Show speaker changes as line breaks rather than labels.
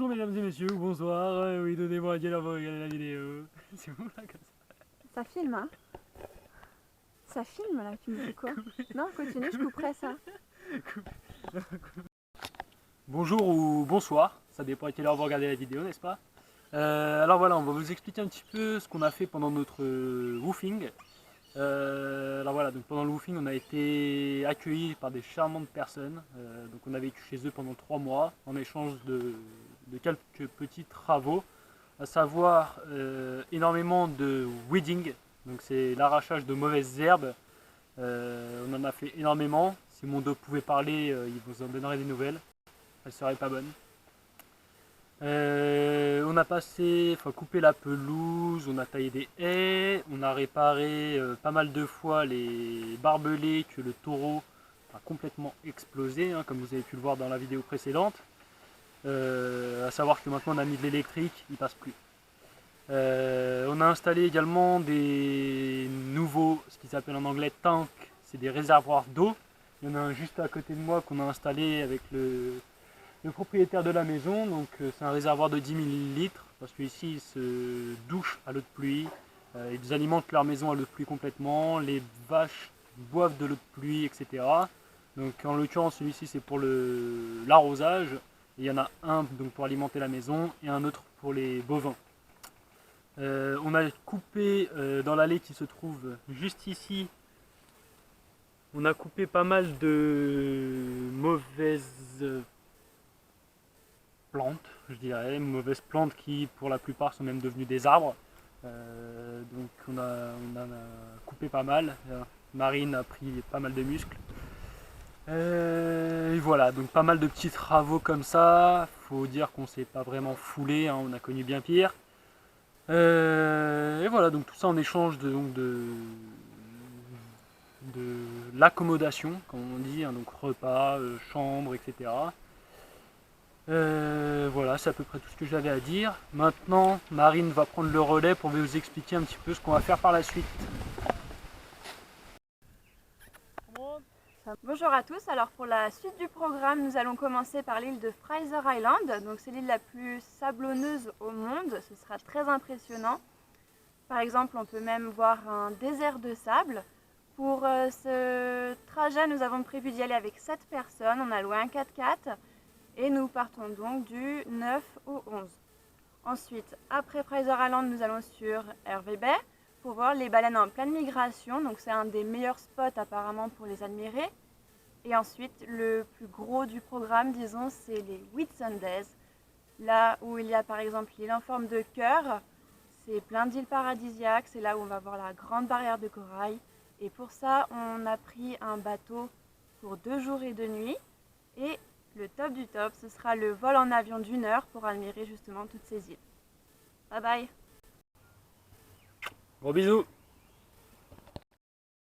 Bonjour mesdames et messieurs, bonsoir, oui donnez-moi à quelle heure vous regardez la vidéo. C'est bon là comme
Ça filme, hein? Ça filme là, tu me fais quoi? Non, continue, je couperai ça.
ça. Bonjour ou bonsoir, ça dépend à quelle heure vous regardez la vidéo, n'est-ce pas? Alors voilà, on va vous expliquer un petit peu ce qu'on a fait pendant notre woofing. Alors voilà, donc pendant le woofing, on a été accueillis par des charmantes personnes. Donc on a vécu chez eux pendant 3 mois en échange de quelques petits travaux, à savoir énormément de weeding, donc c'est l'arrachage de mauvaises herbes. On en a fait énormément. Si mon dos pouvait parler, il vous en donnerait des nouvelles. Elle serait pas bonne. On a coupé la pelouse, on a taillé des haies, on a réparé pas mal de fois les barbelés que le taureau a complètement explosé, hein, comme vous avez pu le voir dans la vidéo précédente. À savoir que maintenant on a mis de l'électrique, il passe plus. On a installé également des nouveaux, ce qu'ils appellent en anglais tanks, c'est des réservoirs d'eau. Il y en a un juste à côté de moi qu'on a installé avec le propriétaire de la maison. Donc c'est un réservoir de 10 000 litres parce qu'ici ils se douchent à l'eau de pluie, ils alimentent leur maison à l'eau de pluie complètement, les vaches boivent de l'eau de pluie, etc. Donc en l'occurrence celui-ci c'est pour l'arrosage. Il y en a un donc pour alimenter la maison et un autre pour les bovins. On a coupé dans l'allée qui se trouve juste ici, on a coupé pas mal de mauvaises plantes, je dirais, mauvaises plantes qui pour la plupart sont même devenues des arbres. Donc on a coupé pas mal. Marine a pris pas mal de muscles. Et voilà, donc pas mal de petits travaux comme ça. Faut dire qu'on s'est pas vraiment foulé, hein, on a connu bien pire. Et voilà, donc tout ça en échange de l'accommodation, comme on dit, hein, donc repas, chambre, etc. Voilà, c'est à peu près tout ce que j'avais à dire. Maintenant, Marine va prendre le relais pour vous expliquer un petit peu ce qu'on va faire par la suite.
Bonjour à tous, alors pour la suite du programme, nous allons commencer par l'île de Fraser Island. Donc c'est l'île la plus sablonneuse au monde, ce sera très impressionnant. Par exemple, on peut même voir un désert de sable. Pour ce trajet, nous avons prévu d'y aller avec 7 personnes, on a loué un 4x4 et nous partons donc du 9 au 11. Ensuite, après Fraser Island, nous allons sur Hervey Bay pour voir les baleines en pleine migration. Donc c'est un des meilleurs spots apparemment pour les admirer. Et ensuite, le plus gros du programme, disons, c'est les Whitsundays. Là où il y a par exemple l'île en forme de cœur, c'est plein d'îles paradisiaques, c'est là où on va voir la grande barrière de corail. Et pour ça, on a pris un bateau pour 2 jours et 2 nuits. Et le top du top, ce sera le vol en avion d'1 heure pour admirer justement toutes ces îles. Bye bye!
Gros bisous!